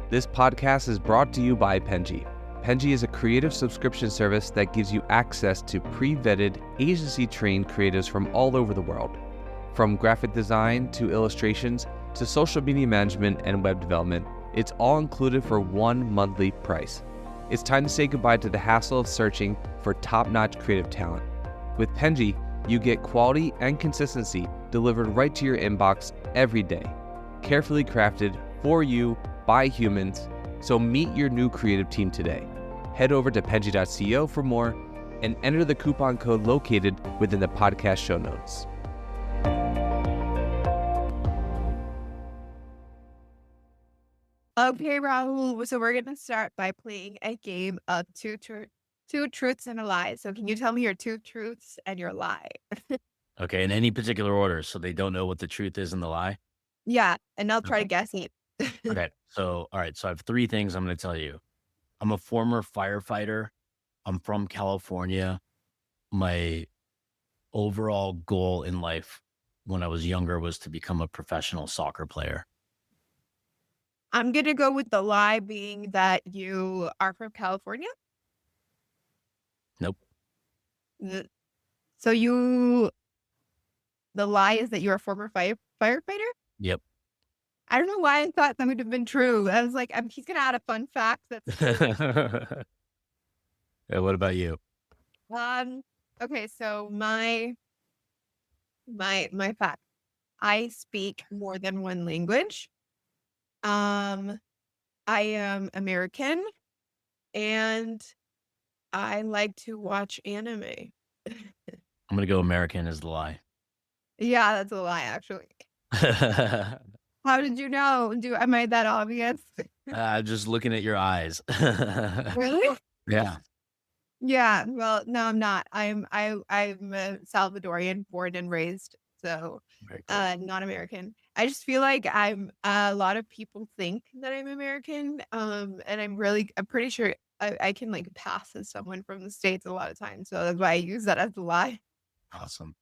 This podcast is brought to you by Penji. Penji is a creative subscription service that gives you access to pre-vetted, agency-trained creatives from all over the world. From graphic design to illustrations to social media management and web development, it's all included for one monthly price. It's time to say goodbye to the hassle of searching for top-notch creative talent. With Penji, you get quality and consistency delivered right to your inbox every day. Carefully crafted for you by humans, so meet your new creative team today. Head over to penji.co for more and enter the coupon code located within the podcast show notes. Okay, Rahul. So we're going to start by playing a game of two truths and a lie. So can you tell me your two truths and your lie? Okay, in any particular order, so they don't know what the truth is and the lie? Yeah, and I'll try to guess it. Okay, so, all right, so I have three things I'm going to tell you. I'm a former firefighter. I'm from California. My overall goal in life when I was younger was to become a professional soccer player. I'm going to go with the lie being that you are from California. Nope. So the lie is that you're a former firefighter? Yep. I don't know why I thought that would have been true. I was like, he's going to add a fun fact. That's Yeah, what about you? Okay, so my fact. I speak more than one language. I am American and I like to watch anime. I'm going to go American is the lie. Yeah, that's a lie, actually. How did you know? Am I that obvious? Just looking at your eyes. Really? Yeah. Yeah. Well, no, I'm not. I'm a Salvadorian, born and raised, so Very cool. not American. I just feel like a lot of people think that I'm American, and I'm pretty sure I can like pass as someone from the States a lot of times, so that's why I use that as a lie. Awesome.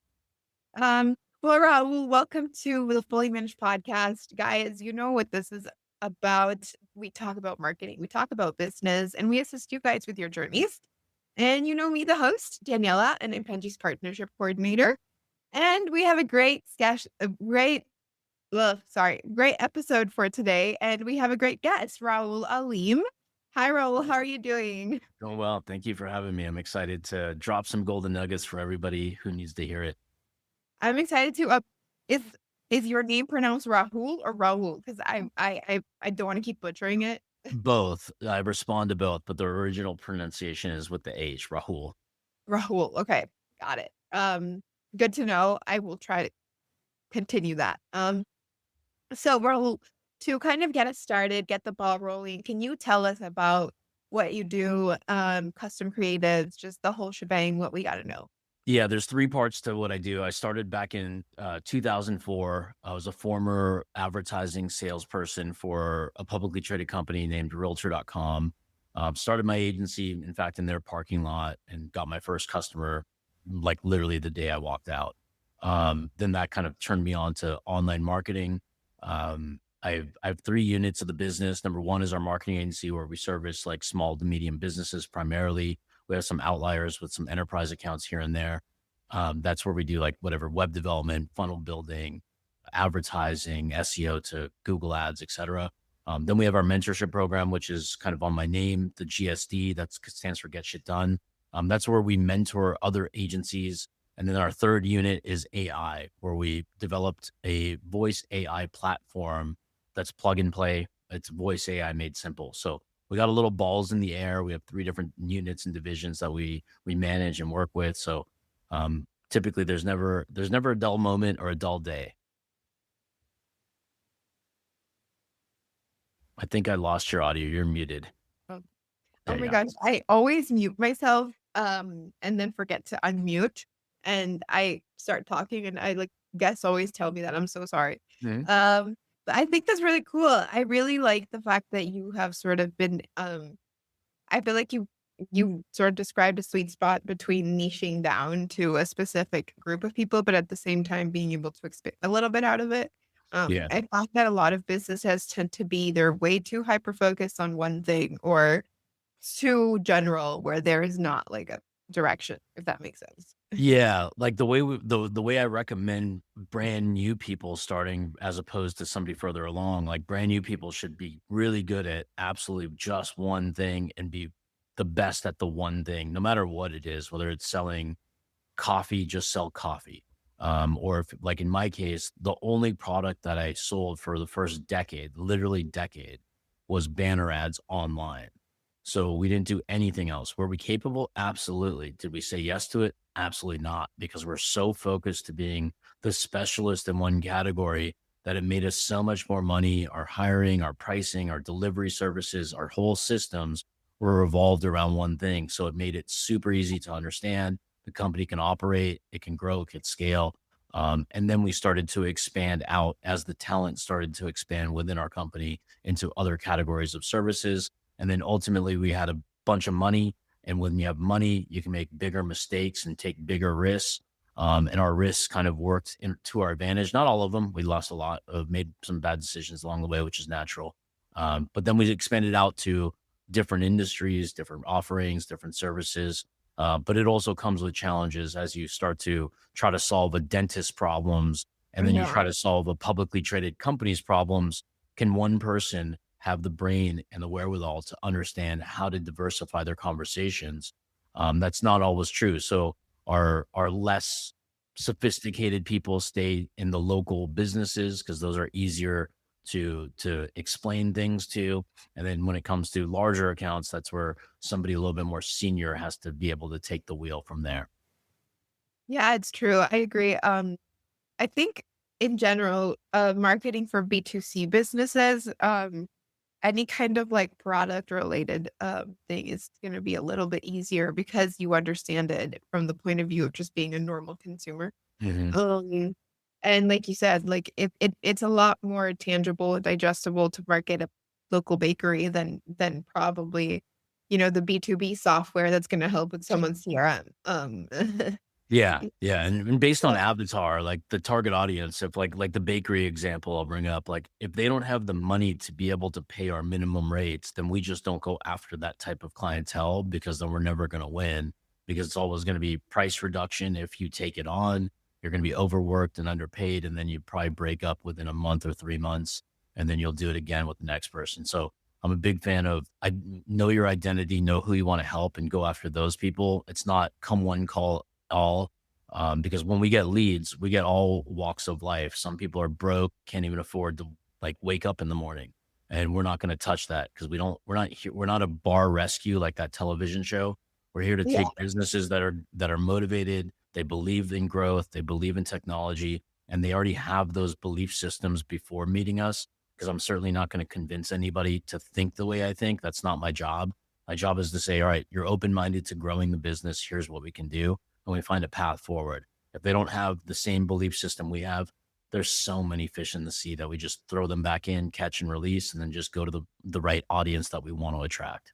Well, Rahul, welcome to the Fully Managed podcast. Guys, you know what this is about. We talk about marketing, we talk about business, and we assist you guys with your journeys. And you know me, the host, Daniela, and I'm Penji's partnership coordinator. And we have a great episode for today. And we have a great guest, Rahul Aleem. Hi, Rahul. How are you doing? Doing well. Thank you for having me. I'm excited to drop some golden nuggets for everybody who needs to hear it. I'm excited to. Is your name pronounced Rahul or Rahul? Because I don't want to keep butchering it. Both. I respond to both, but the original pronunciation is with the H, Rahul. Rahul. Okay, got it. Good to know. I will try to continue that. So Rahul, to kind of get us started, get the ball rolling, can you tell us about what you do, custom creatives, just the whole shebang, what we got to know? Yeah, there's three parts to what I do. I started back in 2004. I was a former advertising salesperson for a publicly traded company named Realtor.com. Started my agency, in fact, in their parking lot and got my first customer like literally the day I walked out. Then that kind of turned me on to online marketing. I have three units of the business. Number one is our marketing agency where we service like small to medium businesses primarily. We have some outliers with some enterprise accounts here and there. That's where we do like whatever web development, funnel building, advertising, SEO to Google ads, et cetera. Then we have our mentorship program, which is kind of on my name, the GSD, that stands for Get Shit Done. That's where we mentor other agencies. And then our third unit is AI, where we developed a voice AI platform that's plug and play. It's voice AI made simple. So we got a little balls in the air. We have three different units and divisions that we manage and work with. So typically there's never a dull moment or a dull day. I think I lost your audio. You're muted. Oh my gosh. I always mute myself and then forget to unmute. And I start talking and I guests always tell me that. I'm so sorry. Mm-hmm. But I think that's really cool. I really like the fact that you have sort of been, I feel like you sort of described a sweet spot between niching down to a specific group of people, but at the same time being able to expand a little bit out of it. Yeah. I find that a lot of businesses tend to be either way too hyper focused on one thing or too general where there is not like a direction, if that makes sense. Yeah, like the way I recommend brand new people starting as opposed to somebody further along, like brand new people should be really good at absolutely just one thing and be the best at the one thing, no matter what it is, whether it's selling coffee, just sell coffee. Or if, like in my case, the only product that I sold for the first decade, literally decade, was banner ads online. So we didn't do anything else. Were we capable? Absolutely. Did we say yes to it? Absolutely not, because we're so focused to being the specialist in one category that it made us so much more money. Our hiring, our pricing, our delivery services, our whole systems were revolved around one thing. So it made it super easy to understand. The company can operate, it can grow, it can scale. And then we started to expand out as the talent started to expand within our company into other categories of services. And then ultimately we had a bunch of money. And when you have money, you can make bigger mistakes and take bigger risks. And our risks kind of worked to our advantage. Not all of them. We lost a lot, made some bad decisions along the way, which is natural. But then we expanded out to different industries, different offerings, different services. But it also comes with challenges as you start to try to solve a dentist's problems and then you Yeah. try to solve a publicly traded company's problems. Can one person have the brain and the wherewithal to understand how to diversify their conversations? That's not always true. So our less sophisticated people stay in the local businesses because those are easier to explain things to. And then when it comes to larger accounts, that's where somebody a little bit more senior has to be able to take the wheel from there. Yeah, it's true. I agree. I think in general, marketing for B2C businesses, any kind of like product related thing is going to be a little bit easier because you understand it from the point of view of just being a normal consumer. Hmm. Um, and like you said, like it's a lot more tangible and digestible to market a local bakery than probably, the B2B software that's going to help with someone's CRM. Yeah, yeah, and based on Yeah. avatar, like the target audience, if like the bakery example I'll bring up, like if they don't have the money to be able to pay our minimum rates, then we just don't go after that type of clientele because then we're never going to win because it's always going to be price reduction. If you take it on, you're going to be overworked and underpaid, and then you probably break up within a month or 3 months, and then you'll do it again with the next person. So I'm a big fan of I know your identity, know who you want to help, and go after those people. It's not come one call all because when we get leads, we get all walks of life. Some people are broke, can't even afford to like wake up in the morning, and we're not going to touch that because we're not here, we're not a bar rescue like that television show. We're here to Yeah. take businesses that are motivated, they believe in growth, they believe in technology, and they already have those belief systems before meeting us. Because I'm certainly not going to convince anybody to think the way I think. That's not my job. My job is to say, all right, you're open minded to growing the business. Here's what we can do, and we find a path forward. If they don't have the same belief system we have, there's so many fish in the sea that we just throw them back in, catch and release, and then just go to the right audience that we want to attract.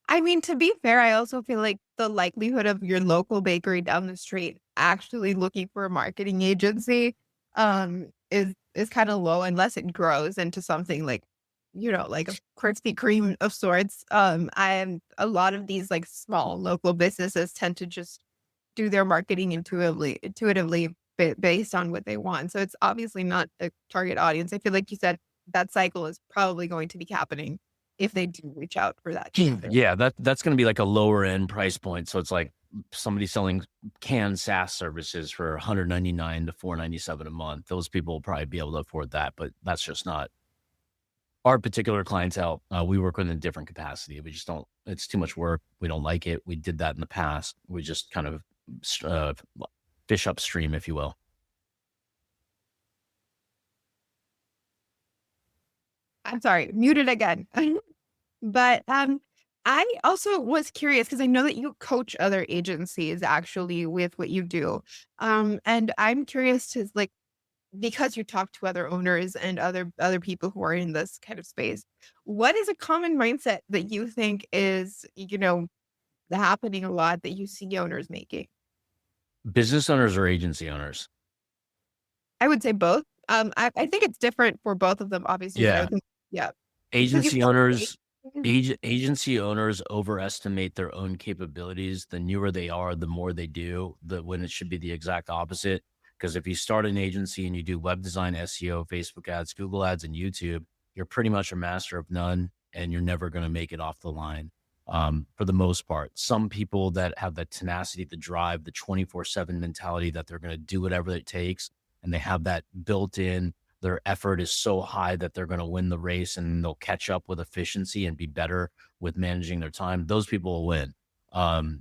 I mean, to be fair, I also feel like the likelihood of your local bakery down the street actually looking for a marketing agency is kind of low unless it grows into something like, like a Krispy Kreme of sorts. And a lot of these like small local businesses tend to just do their marketing intuitively based on what they want. So it's obviously not a target audience. I feel like you said that cycle is probably going to be happening if they do reach out for that kind of thing. Yeah, that's going to be like a lower end price point. So it's like somebody selling canned SaaS services for 199 to 497 a month. Those people will probably be able to afford that, but that's just not our particular clientele. We work with in a different capacity. We just don't. It's too much work. We don't like it. We did that in the past. We just kind of uh, fish upstream, if you will. I'm sorry, muted again. But I also was curious because I know that you coach other agencies actually with what you do. And I'm curious to like because you talk to other owners and other people who are in this kind of space, what is a common mindset that you think is, happening a lot that you see owners making? Business owners or agency owners? I would say both. I think it's different for both of them, obviously, but I Yeah. would think, yeah, because you Agency both say owners, agency owners overestimate their own capabilities. The newer they are, the more they do, when it should be the exact opposite. Because if you start an agency and you do web design, SEO, Facebook ads, Google ads, and YouTube, you're pretty much a master of none, and you're never going to make it off the line. For the most part, some people that have the tenacity, the drive, the 24/7 mentality that they're going to do whatever it takes, and they have that built in, their effort is so high that they're going to win the race and they'll catch up with efficiency and be better with managing their time. Those people will win,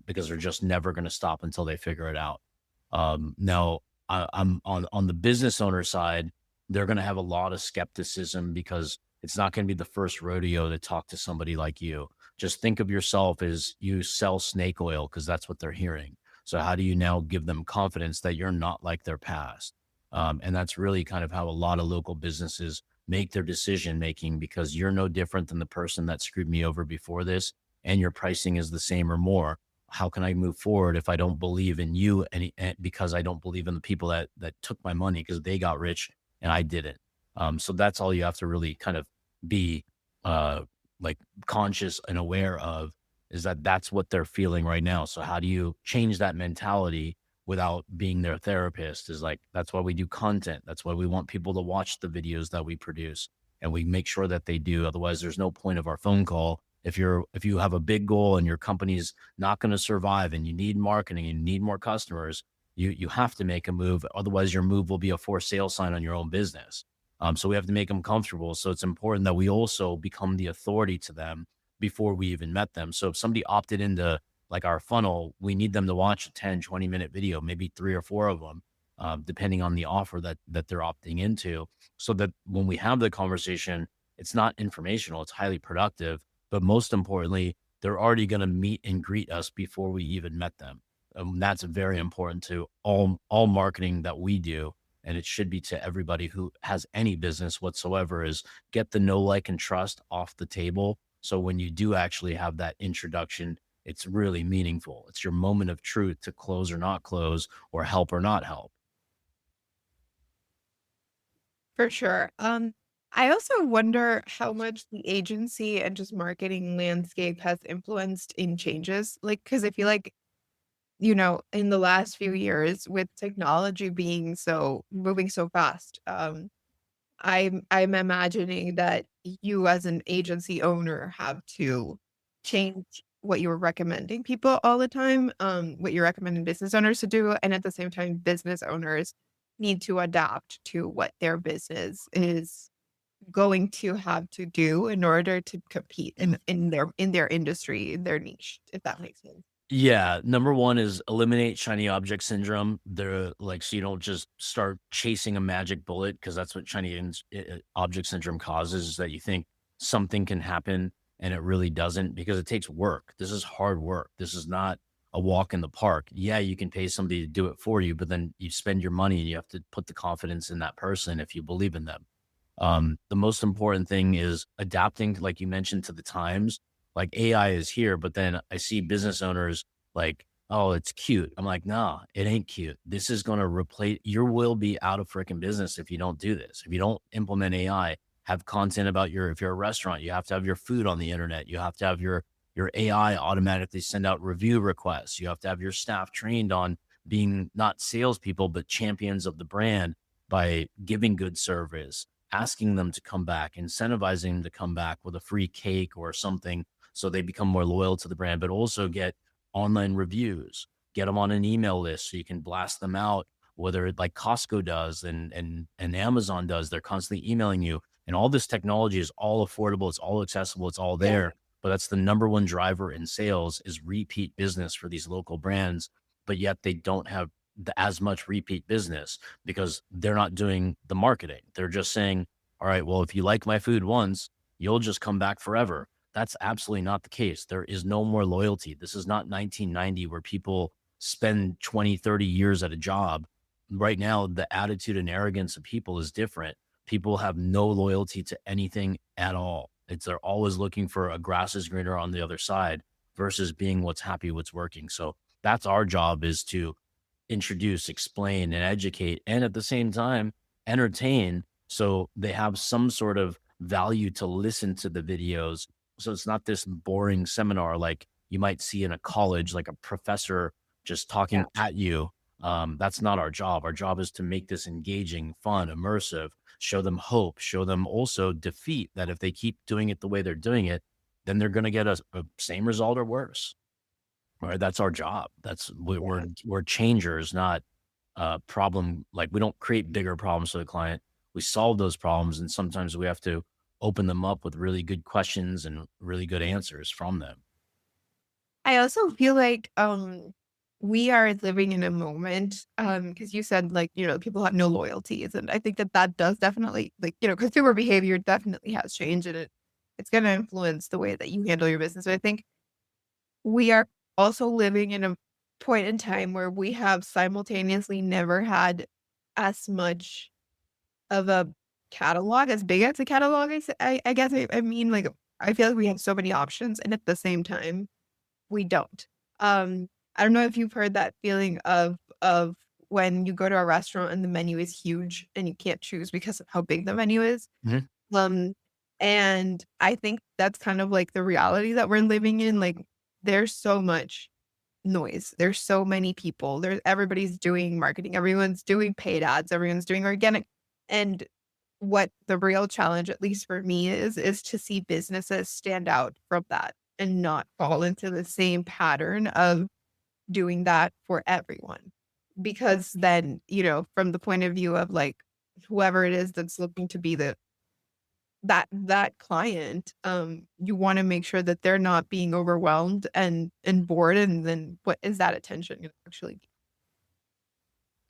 because they're just never going to stop until they figure it out. Now, I'm on the business owner side. They're going to have a lot of skepticism because it's not going to be the first rodeo to talk to somebody like you. Just think of yourself as you sell snake oil because that's what they're hearing. So how do you now give them confidence that you're not like their past? And that's really kind of how a lot of local businesses make their decision making, because you're no different than the person that screwed me over before this, and your pricing is the same or more. How can I move forward if I don't believe in you, and because I don't believe in the people that took my money because they got rich and I didn't? So that's all you have to really kind of be uh, like conscious and aware of, is that that's what they're feeling right now. So how do you change that mentality without being their therapist? Is like, that's why we do content. That's why we want people to watch the videos that we produce, and we make sure that they do. Otherwise, there's no point of our phone call. If you have a big goal and your company's not going to survive and you need marketing and you need more customers, you have to make a move. Otherwise, your move will be a for sale sign on your own business. So we have to make them comfortable. So it's important that we also become the authority to them before we even met them. So if somebody opted into like our funnel, we need them to watch a 10, 20-minute video, maybe 3 or 4 of them, depending on the offer that they're opting into, so that when we have the conversation, it's not informational, it's highly productive. But most importantly, they're already going to meet and greet us before we even met them. That's very important to all marketing that we do. And it should be to everybody who has any business whatsoever, is get the know, like, and trust off the table. So when you do actually have that introduction, it's really meaningful. It's your moment of truth to close or not close, or help or not help. For sure. I also wonder how much the agency and just marketing landscape has influenced in changes. Like, because I feel like, in the last few years with technology being so moving so fast, I'm imagining that you as an agency owner have to change what you're recommending people all the time, what you're recommending business owners to do, and at the same time, business owners need to adapt to what their business is going to have to do in order to compete in their industry, in their niche, if that makes sense. Yeah, number one is eliminate shiny object syndrome. They're like, so you don't just start chasing a magic bullet, because that's what object syndrome causes, is that you think something can happen and it really doesn't, because it takes work. This is hard work. This is not a walk in the park. Yeah, you can pay somebody to do it for you, but then you spend your money and you have to put the confidence in that person if you believe in them. The most important thing is adapting, like you mentioned, to the times. Like AI is here, but then I see business owners like, oh, it's cute. I'm like, nah, it ain't cute. This is going to replace, you will be out of freaking business if you don't do this. If you don't implement AI, have content about if you're a restaurant, you have to have your food on the internet. You have to have your AI automatically send out review requests. You have to have your staff trained on being not salespeople, but champions of the brand, by giving good service, asking them to come back, incentivizing them to come back with a free cake or something, so they become more loyal to the brand. But also get online reviews, get them on an email list so you can blast them out, whether it like Costco does and Amazon does. They're constantly emailing you, and all this technology is all affordable, it's all accessible, it's all Yeah. there. But that's the number one driver in sales, is repeat business for these local brands. But yet they don't have as much repeat business because they're not doing the marketing. They're just saying, all right, well, if you like my food once, you'll just come back forever. That's absolutely not the case. There is no more loyalty. This is not 1990 where people spend 20, 30 years at a job. Right now, the attitude and arrogance of people is different. People have no loyalty to anything at all. They're always looking for a grass is greener on the other side, versus being what's working. So that's our job, is to introduce, explain, and educate, and at the same time, entertain. So they have some sort of value to listen to the videos. So it's not this boring seminar like you might see in a college, like a professor just Yeah. talking at you. That's not our job. Our job is to make this engaging, fun, immersive, show them hope, show them also defeat, that if they keep doing it the way they're doing it, then they're going to get a same result or worse. Right? That's our job. Yeah. We're changers, not problem. Like, we don't create bigger problems for the client. We solve those problems, and sometimes we have to open them up with really good questions and really good answers from them. I also feel like we are living in a moment because you said like, people have no loyalties, and I think that that does definitely, like, consumer behavior definitely has changed, and it's going to influence the way that you handle your business. So I think we are also living in a point in time where we have simultaneously never had as much of a catalog, as big as a catalog. I guess I mean, like, I feel like we have so many options, and at the same time we don't. I don't know if you've heard that feeling of when you go to a restaurant and the menu is huge and you can't choose because of how big the menu is. Mhm. Um, and I think that's kind of like the reality that we're living in. Like, there's so much noise. There's so many people. Everybody's doing marketing. Everyone's doing paid ads. Everyone's doing organic. And what the real challenge, at least for me, is to see businesses stand out from that and not fall into the same pattern of doing that for everyone. Because then, from the point of view of like whoever it is that's looking to be that client, you want to make sure that they're not being overwhelmed and bored. And then what is that attention going to actually be?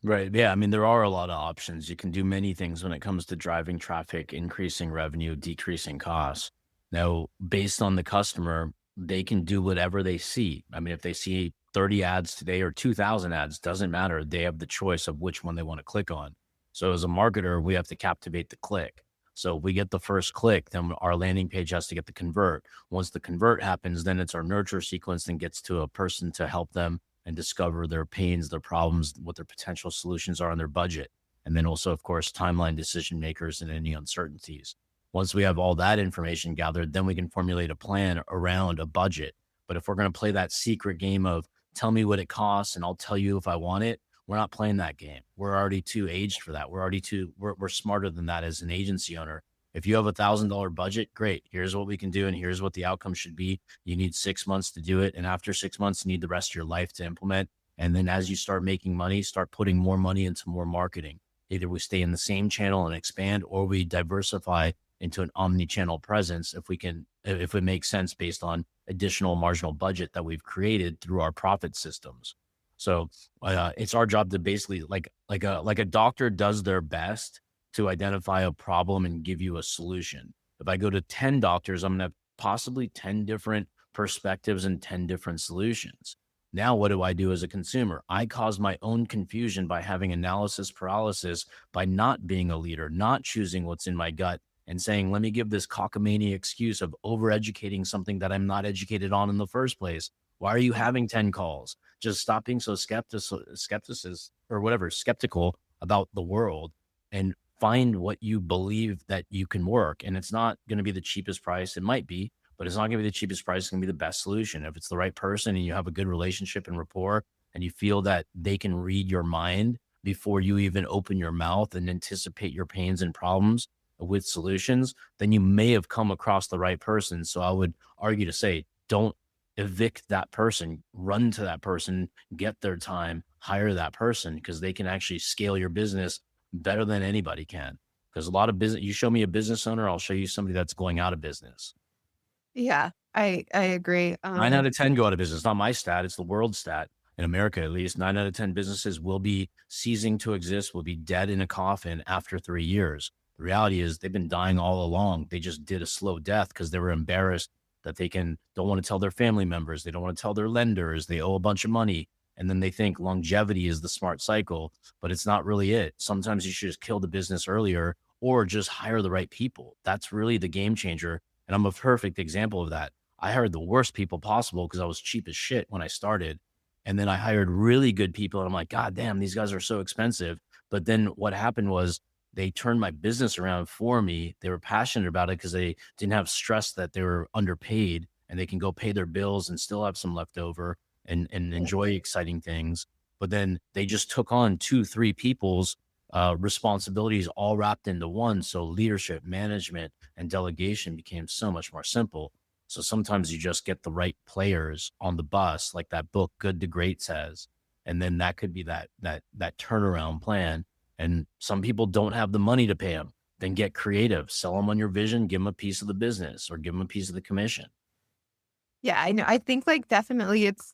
Right. Yeah. I mean, there are a lot of options. You can do many things when it comes to driving traffic, increasing revenue, decreasing costs. Now, based on the customer, they can do whatever they see. I mean, if they see 30 ads today or 2,000 ads, doesn't matter. They have the choice of which one they want to click on. So as a marketer, we have to captivate the click. So if we get the first click, then our landing page has to get the convert. Once the convert happens, then it's our nurture sequence and gets to a person to help them and discover their pains, their problems, what their potential solutions are on their budget. And then also, of course, timeline decision makers and any uncertainties. Once we have all that information gathered, then we can formulate a plan around a budget. But if we're going to play that secret game of tell me what it costs and I'll tell you if I want it, we're not playing that game. We're already too aged for that. We're smarter than that as an agency owner. If you have $1,000 budget, great. Here's what we can do, and here's what the outcome should be. You need 6 months to do it, and after 6 months, you need the rest of your life to implement. And then as you start making money, start putting more money into more marketing. Either we stay in the same channel and expand, or we diversify into an omni-channel presence if it makes sense based on additional marginal budget that we've created through our profit systems. So it's our job to basically like a doctor does their best to identify a problem and give you a solution. If I go to 10 doctors, I'm going to have possibly 10 different perspectives and 10 different solutions. Now, what do I do as a consumer? I cause my own confusion by having analysis paralysis, by not being a leader, not choosing what's in my gut and saying, let me give this cockamamie excuse of overeducating something that I'm not educated on in the first place. Why are you having 10 calls? Just stop being so skeptical about the world and find what you believe that you can work. And it's not going to be the cheapest price. It might be, but it's not going to be the cheapest price. It's going to be the best solution. If it's the right person and you have a good relationship and rapport and you feel that they can read your mind before you even open your mouth and anticipate your pains and problems with solutions, then you may have come across the right person. So I would argue to say, don't evict that person, run to that person, get their time, hire that person, because they can actually scale your business better than anybody can. Because a lot of business, you show me a business owner, I'll show you somebody that's going out of business. Yeah, I agree. 9 out of 10 go out of business. It's not my stat, it's the world stat. In America, at least 9 out of 10 businesses will be ceasing to exist, will be dead in a coffin after 3 years. The reality is they've been dying all along. They just did a slow death because they were embarrassed that don't want to tell their family members. They don't want to tell their lenders. They owe a bunch of money. And then they think longevity is the smart cycle, but it's not really it. Sometimes you should just kill the business earlier or just hire the right people. That's really the game changer. And I'm a perfect example of that. I hired the worst people possible because I was cheap as shit when I started. And then I hired really good people. And I'm like, God damn, these guys are so expensive. But then what happened was they turned my business around for me. They were passionate about it because they didn't have stress that they were underpaid and they can go pay their bills and still have some left over and enjoy exciting things. But then they just took on 2, 3 people's responsibilities all wrapped into one. So leadership, management, and delegation became so much more simple. So sometimes you just get the right players on the bus, like that book Good to Great says, and then that could be that turnaround plan. And some people don't have the money to pay them. Then get creative, sell them on your vision, give them a piece of the business or give them a piece of the commission. Yeah, I know. I think like definitely it's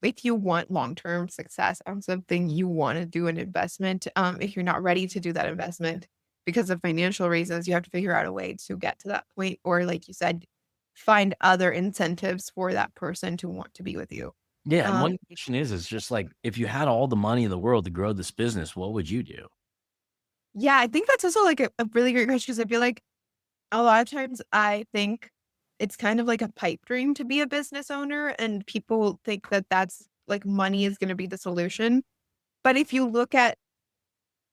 if you want long-term success on something, you want to do an investment. If you're not ready to do that investment because of financial reasons, you have to figure out a way to get to that point, or like you said, find other incentives for that person to want to be with you. Yeah. And Um, one question is just like, if you had all the money in the world to grow this business, what would you do? yeah, I think that's also like a really great question because I feel like a lot of times I think it's kind of like a pipe dream to be a business owner, and people think that that's like money is going to be the solution. But if you look at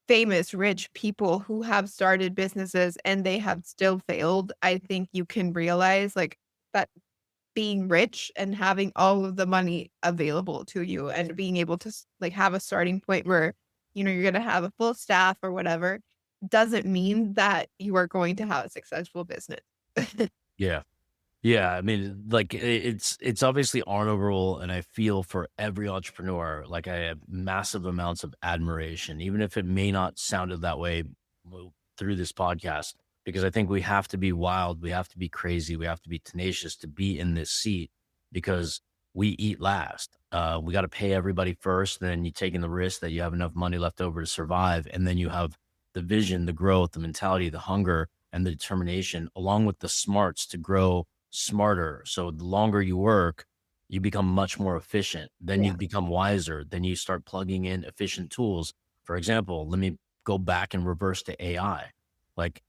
famous rich people who have started businesses and they have still failed, I think you can realize like that being rich and having all of the money available to you and being able to like have a starting point where you're going to have a full staff or whatever doesn't mean that you are going to have a successful business. Yeah. Yeah, I mean, like it's obviously honorable, and I feel for every entrepreneur, like I have massive amounts of admiration, even if it may not sounded that way through this podcast, because I think we have to be wild, we have to be crazy, we have to be tenacious to be in this seat because we eat last. We got to pay everybody first, then you taking the risk that you have enough money left over to survive, and then you have the vision, the growth, the mentality, the hunger, and the determination, along with the smarts to grow smarter. So the longer you work, you become much more efficient. Then you Yeah. become wiser. Then you start plugging in efficient tools. For example, let me go back and reverse to AI. Like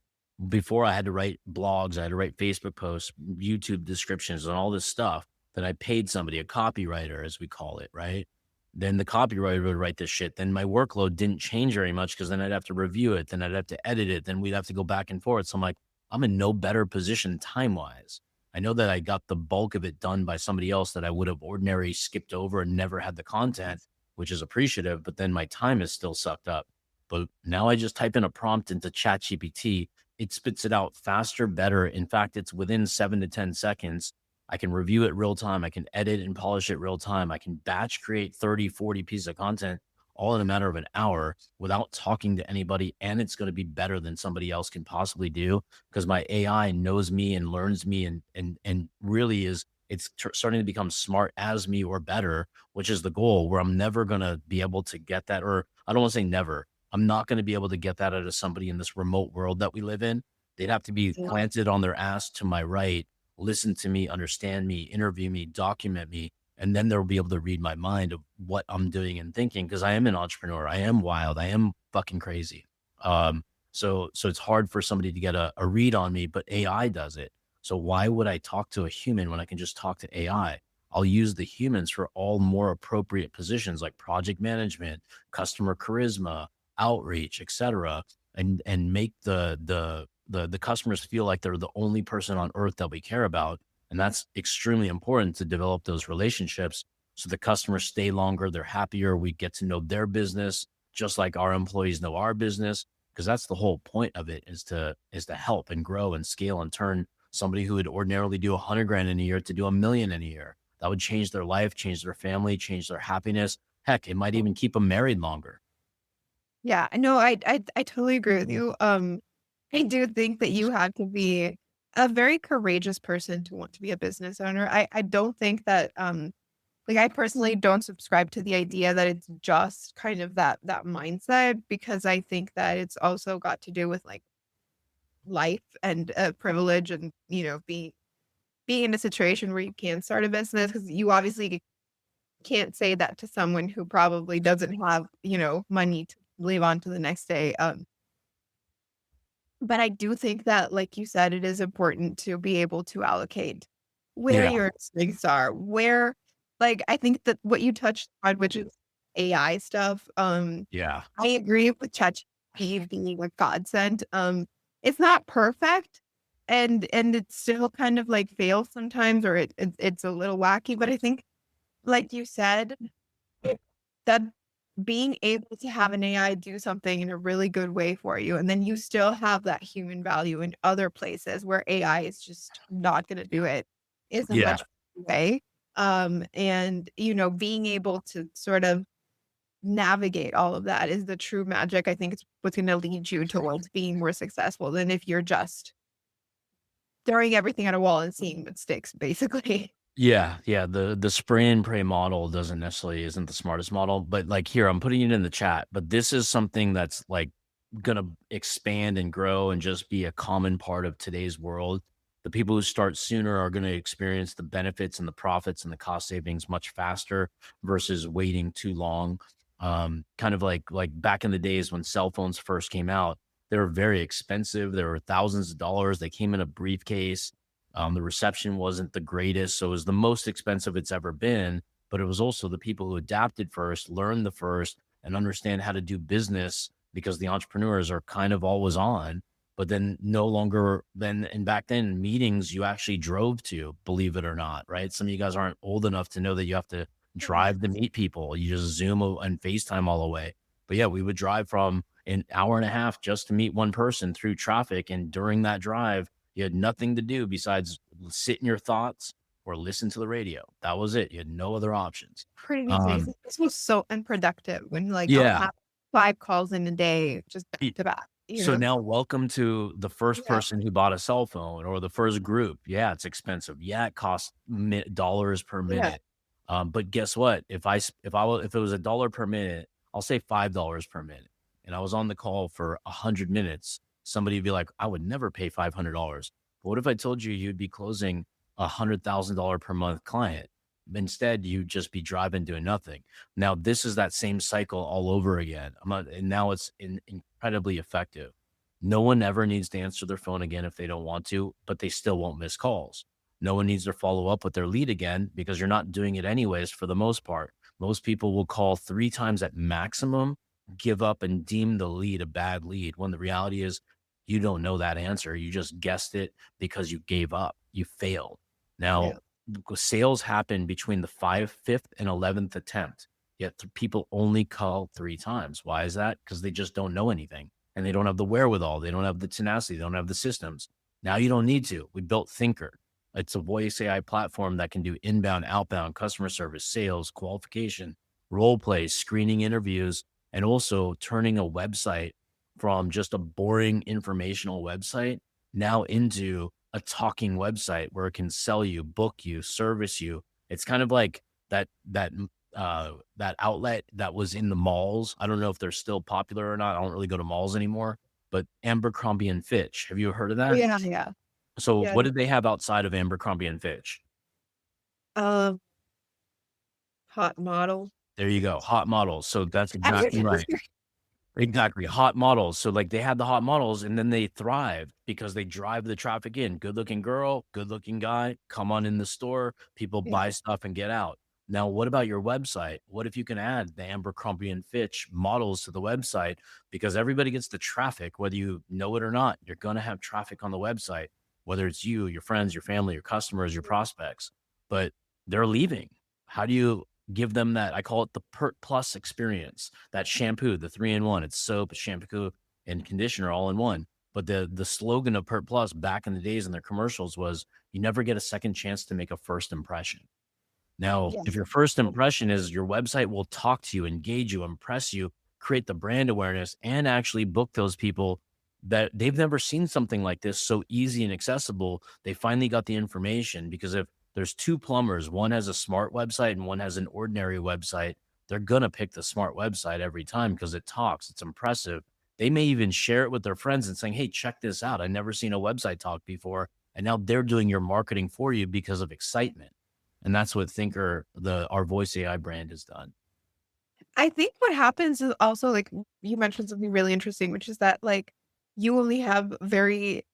before I had to write blogs, I had to write Facebook posts, YouTube descriptions, and all this stuff. Then I paid somebody, a copywriter, as we call it, right? Then the copywriter would write this shit. Then my workload didn't change very much because then I'd have to review it. Then I'd have to edit it. Then we'd have to go back and forth. So I'm like, I'm in no better position time wise. I know that I got the bulk of it done by somebody else that I would have ordinarily skipped over and never had the content, which is appreciative, but then my time is still sucked up. But now I just type in a prompt into ChatGPT. It spits it out faster, better. In fact, it's within 7 to 10 seconds. I can review it real time. I can edit and polish it real time. I can batch create 30, 40 pieces of content all in a matter of an hour without talking to anybody. And it's going to be better than somebody else can possibly do because my AI knows me and learns me and really is starting to become smart as me or better, which is the goal where I'm never going to be able to get that, or I don't want to say never. I'm not going to be able to get that out of somebody in this remote world that we live in. They'd have to be Yeah. planted on their ass to my right, listen to me, understand me, interview me, document me, and then they'll be able to read my mind of what I'm doing and thinking because I am an entrepreneur. I am wild. I am fucking crazy. So it's hard for somebody to get a read on me, but AI does it. So why would I talk to a human when I can just talk to AI? I'll use the humans for all more appropriate positions like project management, customer charisma, outreach, etc., and make the customers feel like they're the only person on earth that we care about. And that's extremely important to develop those relationships so the customers stay longer, they're happier, we get to know their business just like our employees know our business, because that's the whole point of it is to help and grow and scale and turn somebody who would ordinarily do 100 grand in a year to do 1 million in a year. That would change their life, change their family, change their happiness. Heck, it might even keep them married longer. Yeah, I know. I totally agree with you. I do think that you have to be a very courageous person to want to be a business owner. I don't think that like I personally don't subscribe to the idea that it's just kind of that mindset because I think that it's also got to do with like life and privilege and being in a situation where you can start a business because you obviously can't say that to someone who probably doesn't have money to live on to the next day. But I do think that, like you said, it is important to be able to allocate where Yeah. your strengths are, where like, I think that what you touched on, which is AI stuff, Yeah. I agree with ChatGPT. being a godsend. It's not perfect, and it still kind of like fails sometimes, or it's a little wacky. But I think, like you said, that being able to have an AI do something in a really good way for you, and then you still have that human value in other places where AI is just not going to do it, is a Yeah. much better way. And being able to sort of navigate all of that is the true magic. I think it's what's going to lead you towards being more successful than if you're just throwing everything at a wall and seeing what sticks, basically. Yeah, yeah. The spray and pray model doesn't necessarily isn't the smartest model, but like here, I'm putting it in the chat. But this is something that's like gonna expand and grow and just be a common part of today's world. The people who start sooner are going to experience the benefits and the profits and the cost savings much faster versus waiting too long. Kind of like back in the days when cell phones first came out, they were very expensive. They were thousands of dollars. They came in a briefcase. The reception wasn't the greatest, so it was the most expensive it's ever been. But it was also the people who adapted first, learned the first, and understand how to do business because the entrepreneurs are kind of always on. But then no longer then, and back then, meetings you actually drove to, believe it or not, right? Some of you guys aren't old enough to know that you have to drive to meet people. You just and FaceTime all the way. But yeah, we would drive from an hour and a half just to meet one person through traffic. And during that drive, you had nothing to do besides sit in your thoughts or listen to the radio. That was it. You had no other options. Crazy. This was so unproductive when like I'll Yeah. have 5 calls in a day just back Y- to back, you So know? now welcome to the first Yeah. person who bought a cell phone or the first group. Yeah, it's expensive. Yeah, it costs dollars per Yeah. minute. But guess what? If it was a dollar per minute, I'll say $5 per minute, and I was on the call for 100 minutes. Somebody would be like, I would never pay $500. But what if I told you you'd be closing $100,000 per month client? Instead, you'd just be driving doing nothing. Now, this is that same cycle all over again. And now it's incredibly effective. No one ever needs to answer their phone again if they don't want to, but they still won't miss calls. No one needs to follow up with their lead again because you're not doing it anyways for the most part. Most people will call 3 times at maximum, give up and deem the lead a bad lead when the reality is you don't know that answer. You just guessed it because you gave up. You failed. Now, Yeah. sales happen between the 5th and 11th attempt. Yet people only call 3 times. Why is that? Because they just don't know anything and they don't have the wherewithal. They don't have the tenacity. They don't have the systems. Now you don't need to. We built Thinker. It's a voice AI platform that can do inbound, outbound, customer service, sales, qualification, role plays, screening interviews, and also turning a website from just a boring informational website now into a talking website where it can sell you, book you, service you. It's kind of like that outlet that was in the malls. I don't know if they're still popular or not. I don't really go to malls anymore, but Abercrombie and Fitch. Have you heard of Oh, that? yeah, yeah. So Yeah. what did they have outside of Abercrombie and Fitch? Um, hot model. There you go. Hot models. So that's exactly I right. Exactly. Hot models. So like they had the hot models and then they thrived because they drive the traffic in. Good looking girl, good looking guy, come on in the store, people Yeah. buy stuff and get out. Now, what about your website? What if you can add the Abercrombie and Fitch models to the website? Because everybody gets the traffic, whether you know it or not, you're going to have traffic on the website, whether it's you, your friends, your family, your customers, your prospects, but they're leaving. How do you give them that? I call it the Pert Plus experience. That shampoo, the 3-in-1, it's soap, shampoo, and conditioner all in one. But the slogan of Pert Plus back in the days in their commercials was, "You never get a second chance to make a first impression." Now, Yeah. if your first impression is your website will talk to you, engage you, impress you, create the brand awareness, and actually book those people that they've never seen something like this so easy and accessible. They finally got the information because if there's 2 plumbers, one has a smart website and one has an ordinary website, they're going to pick the smart website every time because it talks, it's impressive. They may even share it with their friends and saying, hey, check this out. I've never seen a website talk before. And now they're doing your marketing for you because of excitement. And that's what Thinker, our voice AI brand, has done. I think what happens is also like you mentioned something really interesting, which is that like you only have very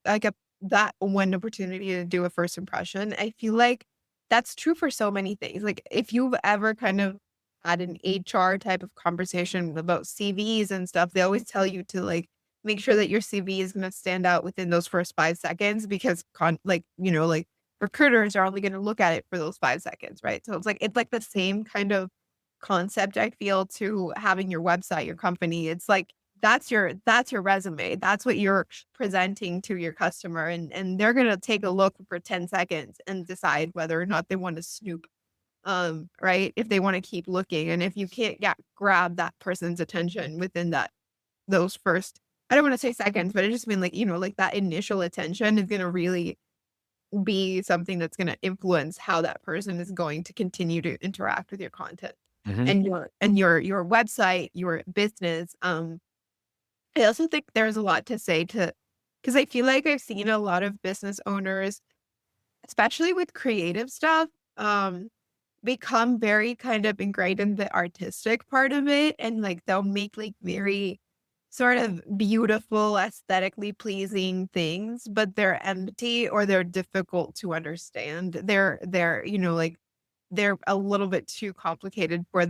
like that one opportunity to do a first impression. I feel like that's true for so many things. Like if you've ever kind of had an HR type of conversation about CVs and stuff, they always tell you to like make sure that your CV is going to stand out within those first 5 seconds because like recruiters are only going to look at it for those 5 seconds, right? So it's like the same kind of concept I feel to having your website, your company. It's like that's your resume. That's what you're presenting to your customer and they're going to take a look for 10 seconds and decide whether or not they want to snoop right? If they want to keep looking and if you can't grab that person's attention within those first I don't want to say seconds, but I just mean like, like that initial attention is going to really be something that's going to influence how that person is going to continue to interact with your content Mhm. and your website, your business. I also think there's a lot to say to because I feel like I've seen a lot of business owners, especially with creative stuff, become very kind of ingrained in the artistic part of it and like they'll make like very sort of beautiful, aesthetically pleasing things, but they're empty or they're difficult to understand. Like they're a little bit too complicated for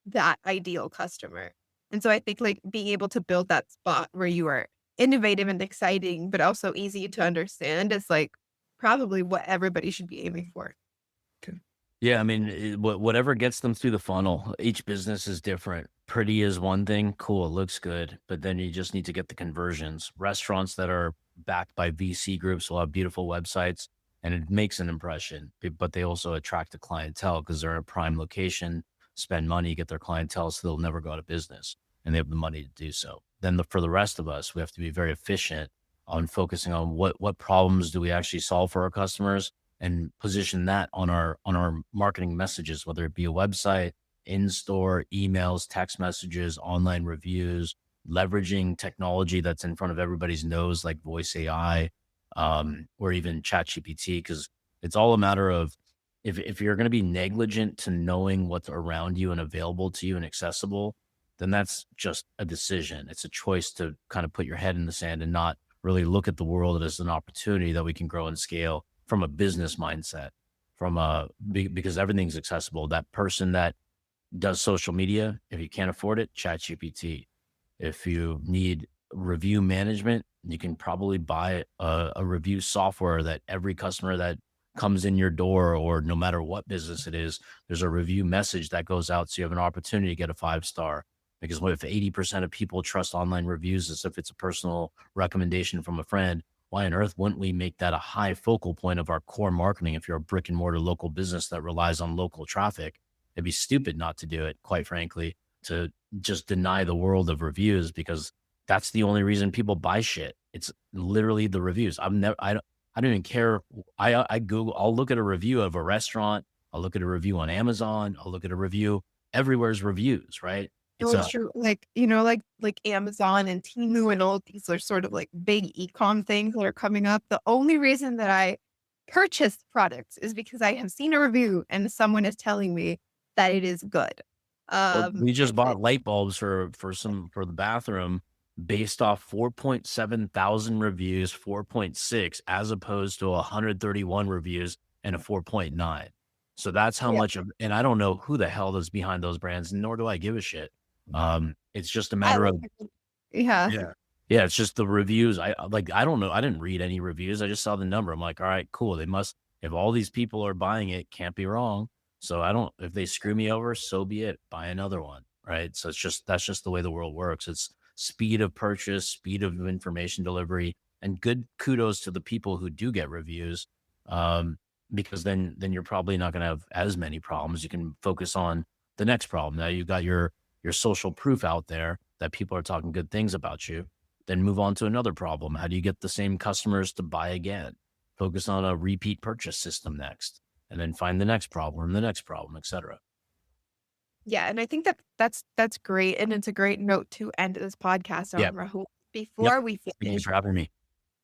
that ideal customer. And so I think like being able to build that spot where you are innovative and exciting, but also easy to understand is like probably what everybody should be aiming for. Yeah, I mean, whatever gets them through the funnel, each business is different. Pretty is one thing, cool, it looks good, but then you just need to get the conversions. Restaurants that are backed by VC groups will have beautiful websites and it makes an impression, but they also attract the clientele because they're in a prime location, spend money, get their clientele so they'll never go out of business and they have the money to do so. Then for the rest of us, we have to be very efficient on focusing on what problems do we actually solve for our customers and position that on our marketing messages, whether it be a website, in-store, emails, text messages, online reviews, leveraging technology that's in front of everybody's nose, like voice AI, or even ChatGPT, because it's all a matter of if you're going to be negligent to knowing what's around you and available to you and accessible, then that's just a decision. It's a choice to kind of put your head in the sand and not really look at the world as an opportunity that we can grow and scale from a business mindset, because everything's accessible. That person that does social media, if you can't afford it, ChatGPT. If you need review management, you can probably buy a review software that every customer that comes in your door, or no matter what business it is, there's a review message that goes out so you have an opportunity to get a 5-star. Because what if 80% of people trust online reviews as if it's a personal recommendation from a friend? Why on earth wouldn't we make that a high focal point of our core marketing if you're a brick and mortar local business that relies on local traffic? It'd be stupid not to do it, quite frankly, to just deny the world of reviews because that's the only reason people buy shit. It's literally the reviews. I don't even care. I Google, I'll look at a review of a restaurant. I'll look at a review on Amazon. I'll look at a review. Everywhere's reviews, right? No, it's true. Like, like Amazon and Temu and all these are sort of like big e-com things that are coming up. The only reason that I purchase products is because I have seen a review and someone is telling me that it is good. We just bought light bulbs for the bathroom based off 4.7 thousand reviews, 4.6, as opposed to 131 reviews and a 4.9. So that's how much of, and I don't know who the hell is behind those brands, nor do I give a shit. It's just a matter of, yeah. yeah, it's just the reviews. I don't know. I didn't read any reviews. I just saw the number. I'm like, all right, cool. They must, if all these people are buying it, can't be wrong. So if they screw me over, so be it. Buy another one. Right. So that's just the way the world works. It's speed of purchase, speed of information delivery, and good kudos to the people who do get reviews. Because then you're probably not going to have as many problems. You can focus on the next problem. Now you've got your social proof out there that people are talking good things about you. Then move on to another problem. How do you get the same customers to buy again? Focus on a repeat purchase system next, and then find the next problem, et cetera. Yeah, and I think that's great, and it's a great note to end this podcast on, Rahul. Before we Thanks finish, for having me.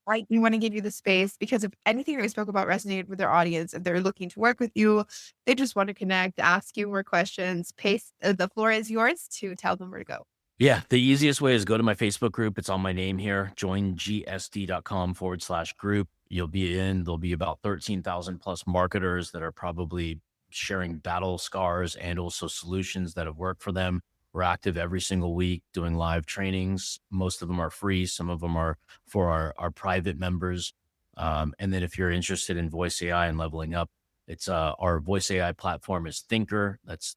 we want to give you the space because if anything that we spoke about resonated with their audience, if they're looking to work with you, they just want to connect, ask you more questions, the floor is yours to tell them where to go. Yeah, the easiest way is go to my Facebook group. It's on my name here, joingsd.com/group. There'll be about 13,000 plus marketers that are probably sharing battle scars and also solutions that have worked for them. We're active every single week doing live trainings. Most of them are free. Some of them are for our private members. And then if you're interested in voice AI and leveling up, it's our voice AI platform is Thinker. That's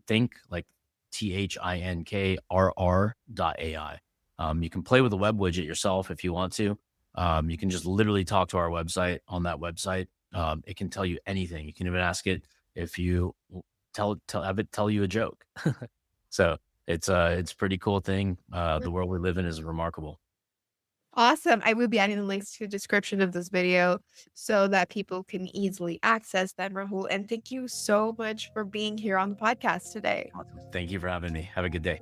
think like THINKRR.ai. You can play with the web widget yourself if you want to. You can just literally talk to our website. On that website, it can tell you anything. You can even ask it if you have it tell you a joke. So it's a pretty cool thing. The world we live in is remarkable. Awesome. I will be adding the links to the description of this video so that people can easily access them, Rahul. And thank you so much for being here on the podcast today. Thank you for having me. Have a good day.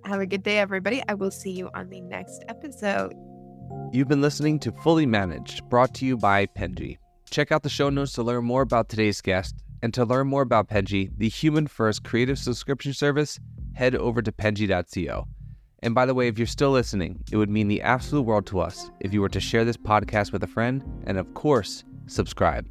Have a good day, everybody. I will see you on the next episode. You've been listening to Fully Managed, brought to you by Penji. Check out the show notes to learn more about today's guest. And to learn more about Penji, the human-first creative subscription service, head over to penji.co. And by the way, if you're still listening, it would mean the absolute world to us if you were to share this podcast with a friend and, of course, subscribe.